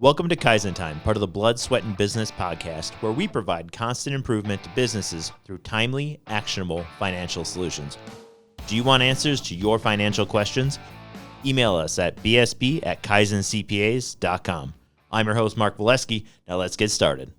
Welcome to Kaizen Time, part of the Blood, Sweat, and Business podcast, where we provide constant improvement to businesses through timely, actionable financial solutions. Do you want answers to your financial questions? Email us at bsp@kaizencpas.com. I'm your host, Mark Valesky. Now let's get started.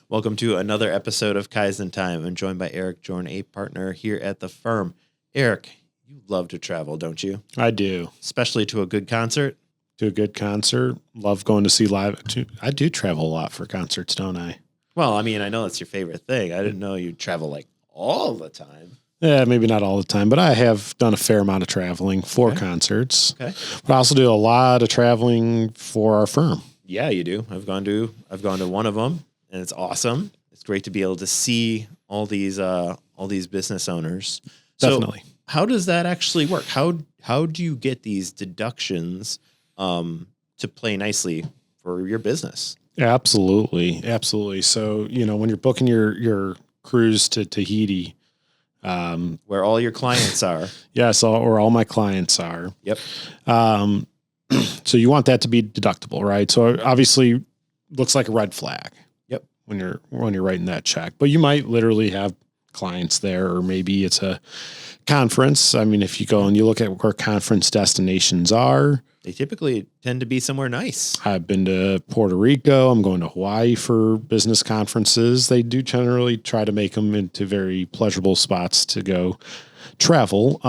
Welcome to another episode of Kaizen Time. I'm joined by Eric Jorn, a partner here at the firm. Eric, you love to travel, don't you? I do. Especially to a good concert? To a good concert. Love going to see live. I do travel a lot for concerts, don't I? Well, I mean, I know that's your favorite thing. I didn't know you travel like all the time. Yeah, maybe not all the time, but I have done a fair amount of traveling for concerts. Okay. But I also do a lot of traveling for our firm. Yeah, you do. I've gone to one of them, and it's awesome. It's great to be able to see all these business owners. Definitely. So how does that actually work? How do you get these deductions to play nicely for your business? Absolutely. So, when you're booking your cruise to Tahiti, where all your clients are. Yes, or all my clients are. Yep. So you want that to be deductible, right? So obviously looks like a red flag. Yep. When you're writing that check, but you might literally have clients there, or maybe it's a conference. I mean, if you go and you look at where conference destinations are, they typically tend to be somewhere nice. I've been to Puerto Rico. I'm going to Hawaii for business conferences. They do generally try to make them into very pleasurable spots to go travel.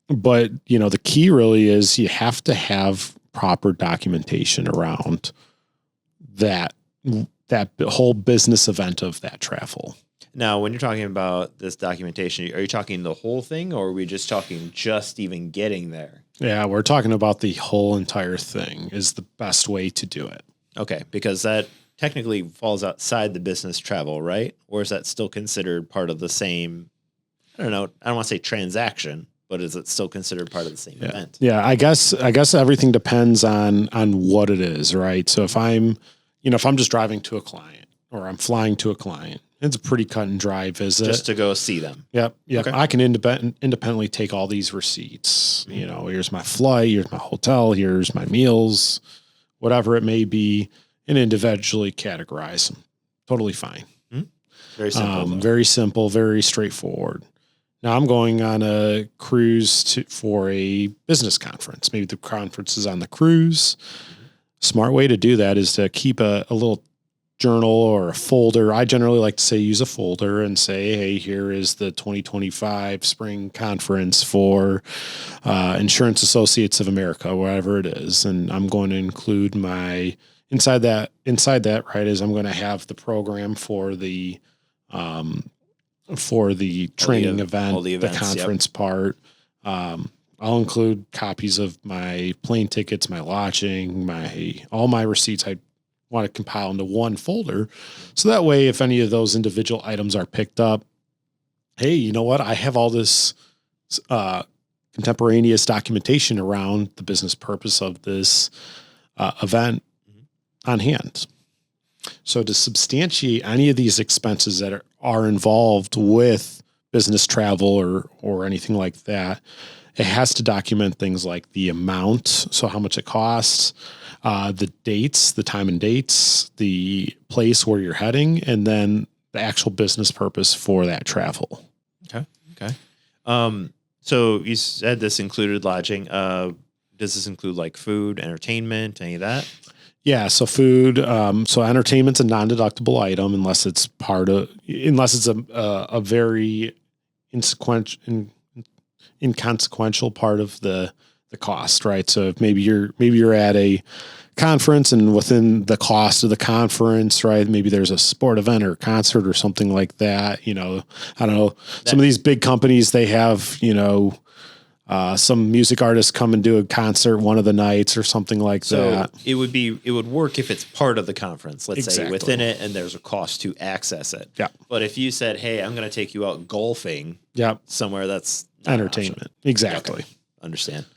But the key really is you have to have proper documentation around that whole business event of that travel. Now, when you're talking about this documentation, are you talking the whole thing, or are we just talking just even getting there? Yeah, we're talking about the whole entire thing is the best way to do it. Okay, because that technically falls outside the business travel, right? Or is that still considered part of the same, I don't know, I don't want to say transaction, but is it still considered part of the same event? Yeah, I guess everything depends on what it is, right? So if I'm just driving to a client or I'm flying to a client, it's a pretty cut and dry visit. Just to go see them. Yep. Okay. I can independently take all these receipts. Here's my flight, here's my hotel, here's my meals, whatever it may be, and individually categorize them. Totally fine. Very simple. Very simple, very straightforward. Now I'm going on a cruise for a business conference. Maybe the conference is on the cruise. Smart way to do that is to keep a little journal or a folder. I generally like to say use a folder and say, hey, here is the 2025 spring conference for Insurance Associates of America, whatever it is. And I'm going to include my inside that, right, is I'm going to have the program for the training event, the conference part. I'll include copies of my plane tickets, my lodging, all my receipts. I want to compile into one folder. So that way, if any of those individual items are picked up, hey, you know what? I have all this contemporaneous documentation around the business purpose of this event on hand. So to substantiate any of these expenses that are involved with business travel or anything like that, it has to document things like the amount, so how much it costs, the dates, the time and dates, the place where you're heading, and then the actual business purpose for that travel. Okay. So you said this included lodging. Does this include like food, entertainment, any of that? Yeah. So food, so entertainment's a non-deductible item unless it's a very inconsequential part of the cost, right? So if maybe you're at a conference and within the cost of the conference, right, maybe there's a sport event or concert or something like that. I don't know. Some of these big companies, they have, some music artists come and do a concert one of the nights or something like that. It would work if it's part of the conference, let's say Exactly. within it, and there's a cost to access it. Yeah. But if you said, hey, I'm going to take you out golfing somewhere, that's Entertainment. Exactly. Okay. Understand.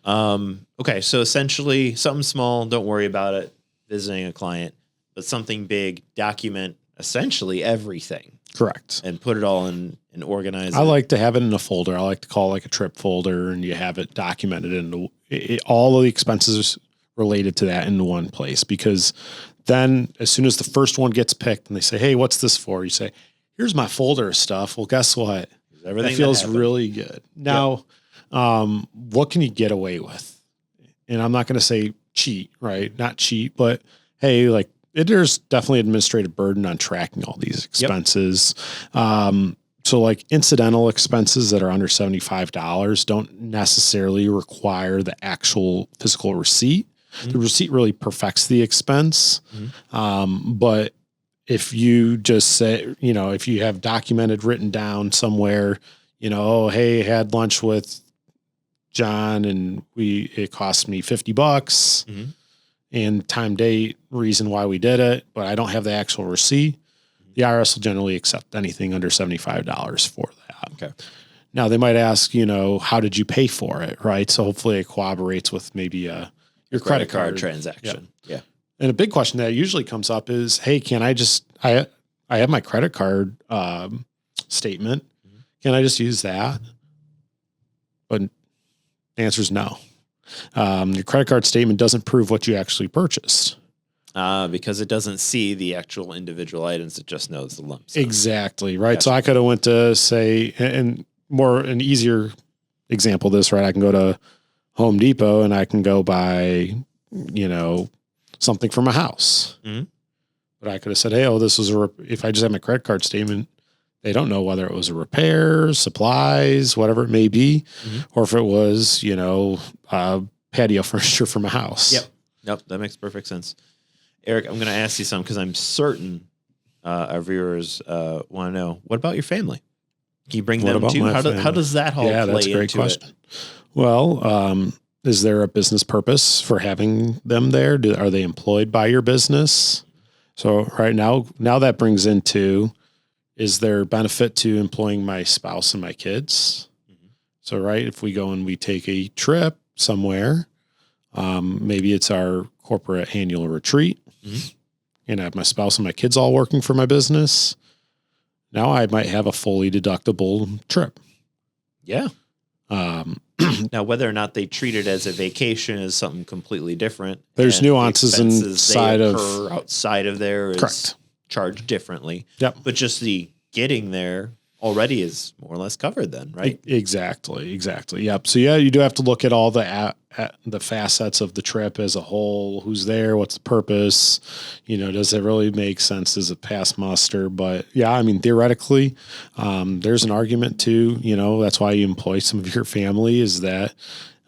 Okay. So essentially something small, don't worry about it, visiting a client, but something big, document essentially everything. Correct. And put it all in and organize I like to have it in a folder. I like to call it like a trip folder, and you have it documented in all of the expenses related to that into one place, because then as soon as the first one gets picked and they say, hey, what's this for? You say, here's my folder of stuff. Well, guess what? Everything that feels really good. Now, what can you get away with? And I'm not going to say cheat, right? Not cheat, but hey, like there's definitely administrative burden on tracking all these expenses. So like incidental expenses that are under $75 don't necessarily require the actual physical receipt. The receipt really perfects the expense. But if you just say, if you have documented written down somewhere, oh, hey, had lunch with John and it cost me $50 and time, date, reason why we did it, but I don't have the actual receipt. The IRS will generally accept anything under $75 for that. Okay. Now they might ask, how did you pay for it? Right. So hopefully it corroborates with maybe your credit card transaction. Yeah. And a big question that usually comes up is, hey, can I have my credit card statement. Can I just use that? But the answer is no. Your credit card statement doesn't prove what you actually purchased. Because it doesn't see the actual individual items. It just knows the lump sum. Exactly. Right. Gotcha. So I could have went to say, and an easier example of this, right? I can go to Home Depot and I can go buy, something for my house. But I could have said, hey, this was if I just have my credit card statement, they don't know whether it was a repair, supplies, whatever it may be, or if it was, patio furniture for my house. Yep. That makes perfect sense. Eric, I'm going to ask you something because I'm certain our viewers want to know. What about your family? Can you bring them too? How does that all play into it? Yeah, that's a great question. Well, is there a business purpose for having them there? Are they employed by your business? So right now that brings into, is there benefit to employing my spouse and my kids? So, right, if we go and we take a trip somewhere, maybe it's our corporate annual retreat, and I have my spouse and my kids all working for my business. Now I might have a fully deductible trip. Yeah. Now, whether or not they treat it as a vacation is something completely different. There's nuances outside of there is correct. Charged differently. Yep. But just the getting there already is more or less covered then, right? Exactly. Yep. So yeah, you do have to look at all the facets of the trip as a whole. Who's there? What's the purpose? Does it really make sense? Does it pass muster? But yeah, I mean, theoretically, there's an argument too, that's why you employ some of your family, is that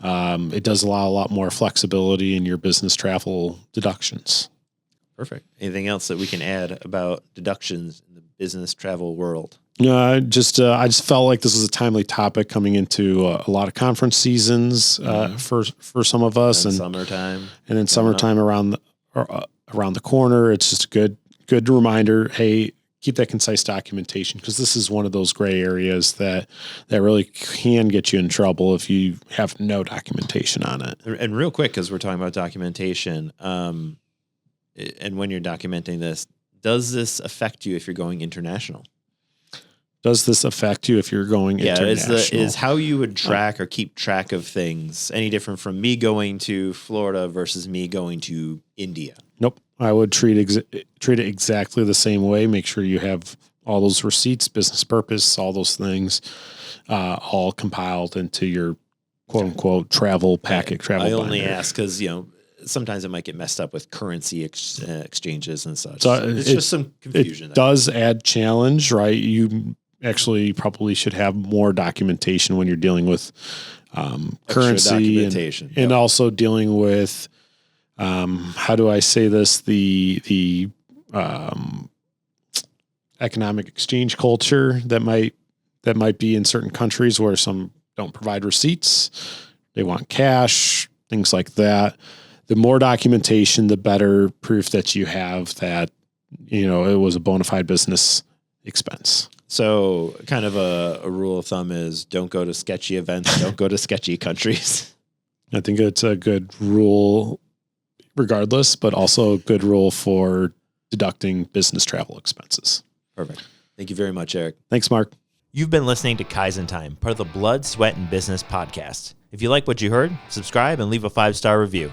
it does allow a lot more flexibility in your business travel deductions. Perfect. Anything else that we can add about deductions in the business travel world? I just felt like this was a timely topic coming into a lot of conference seasons for some of us, and summertime, and then summertime around the corner. It's just a good reminder. Hey, keep that concise documentation, because this is one of those gray areas that really can get you in trouble if you have no documentation on it. And real quick, because we're talking about documentation, and when you're documenting this, does this affect you if you're going international? Does this affect you if you're going international? Is how you would track or keep track of things any different from me going to Florida versus me going to India? Nope. I would treat it exactly the same way. Make sure you have all those receipts, business purpose, all those things, all compiled into your quote unquote travel packet. I only ask because, sometimes it might get messed up with currency exchanges and such. So it's just some confusion. It does add challenge, right? You actually probably should have more documentation when you're dealing with currency and also dealing with, how do I say this? The economic exchange culture that might be in certain countries where some don't provide receipts. They want cash, things like that. The more documentation, the better proof that you have that, it was a bona fide business expense. So kind of a rule of thumb is don't go to sketchy events, don't go to sketchy countries. I think it's a good rule regardless, but also a good rule for deducting business travel expenses. Perfect. Thank you very much, Eric. Thanks, Mark. You've been listening to Kaizen Time, part of the Blood, Sweat, and Business podcast. If you like what you heard, subscribe and leave a 5-star review.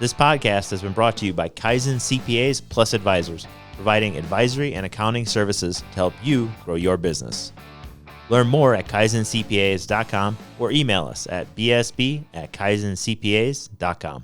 This podcast has been brought to you by Kaizen CPAs Plus Advisors, providing advisory and accounting services to help you grow your business. Learn more at kaizencpas.com or email us at bsb@kaizencpas.com.